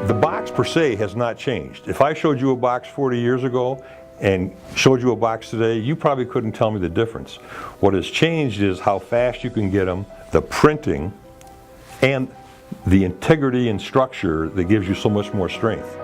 The box per se has not changed. If I showed you a box 40 years ago and showed you a box today, you probably couldn't tell me the difference. What has changed is how fast you can get them, the printing, and the integrity and structure that gives you so much more strength.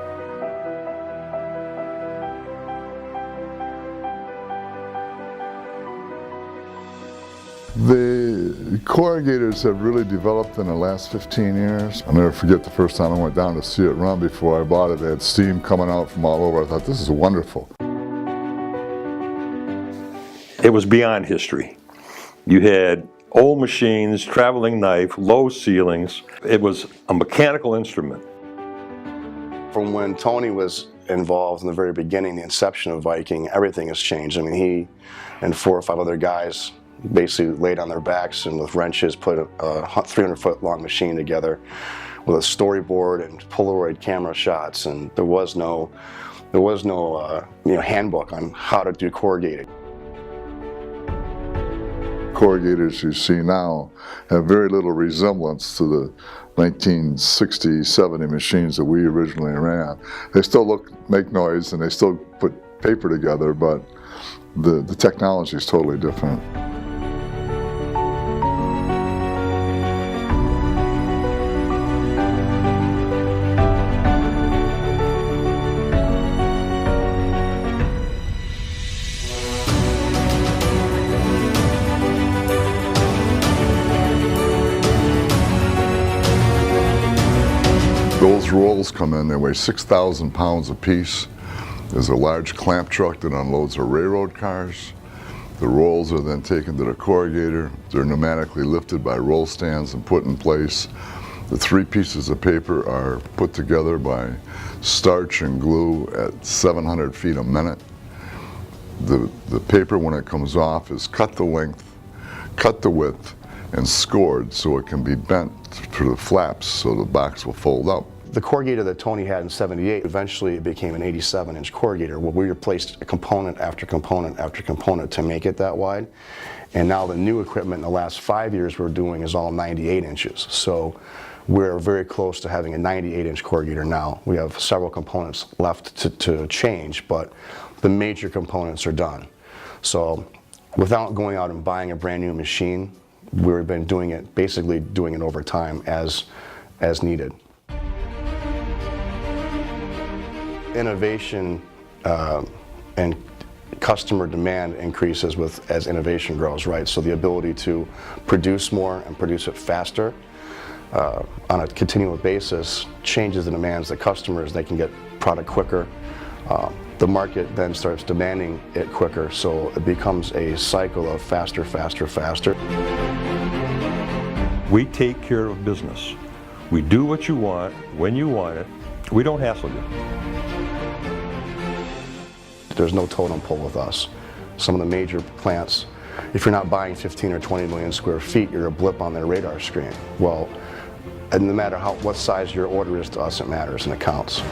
The corrugators have really developed in the last 15 years. I'll never forget the first time I went down to see it run before I bought it. They had steam coming out from all over. I thought, this is wonderful. It was beyond history. You had old machines, traveling knife, low ceilings. It was a mechanical instrument. From when Tony was involved in the very beginning, the inception of Viking, everything has changed. I mean, he and 4 or 5 other guys basically laid on their backs and with wrenches put a 300-foot long machine together with a storyboard and Polaroid camera shots, and there was no handbook on how to do corrugated. Corrugators you see now have very little resemblance to the 1960, 70 machines that we originally ran. They still make noise and they still put paper together, but the technology is totally different. Those rolls come in, they weigh 6,000 pounds apiece. There's a large clamp truck that unloads our railroad cars. The rolls are then taken to the corrugator. They're pneumatically lifted by roll stands and put in place. The 3 pieces of paper are put together by starch and glue at 700 feet a minute. The paper, when it comes off, is cut the length, cut the width, and scored so it can be bent through the flaps so the box will fold up. The corrugator that Tony had in '78, eventually it became an 87-inch corrugator where we replaced component after component after component to make it that wide. And now the new equipment in the last 5 years we're doing is all 98 inches. So we're very close to having a 98-inch corrugator now. We have several components left to change, but the major components are done. So without going out and buying a brand new machine, we've been doing it, basically doing it over time as needed. Innovation and customer demand increases as innovation grows, right? So the ability to produce more and produce it faster on a continual basis changes the demands that customers, they can get product quicker. The market then starts demanding it quicker, so it becomes a cycle of faster, faster, faster. We take care of business. We do what you want, when you want it. We don't hassle you. There's no totem pole with us. Some of the major plants, if you're not buying 15 or 20 million square feet, you're a blip on their radar screen. Well, and no matter what size your order is to us, it matters and it counts.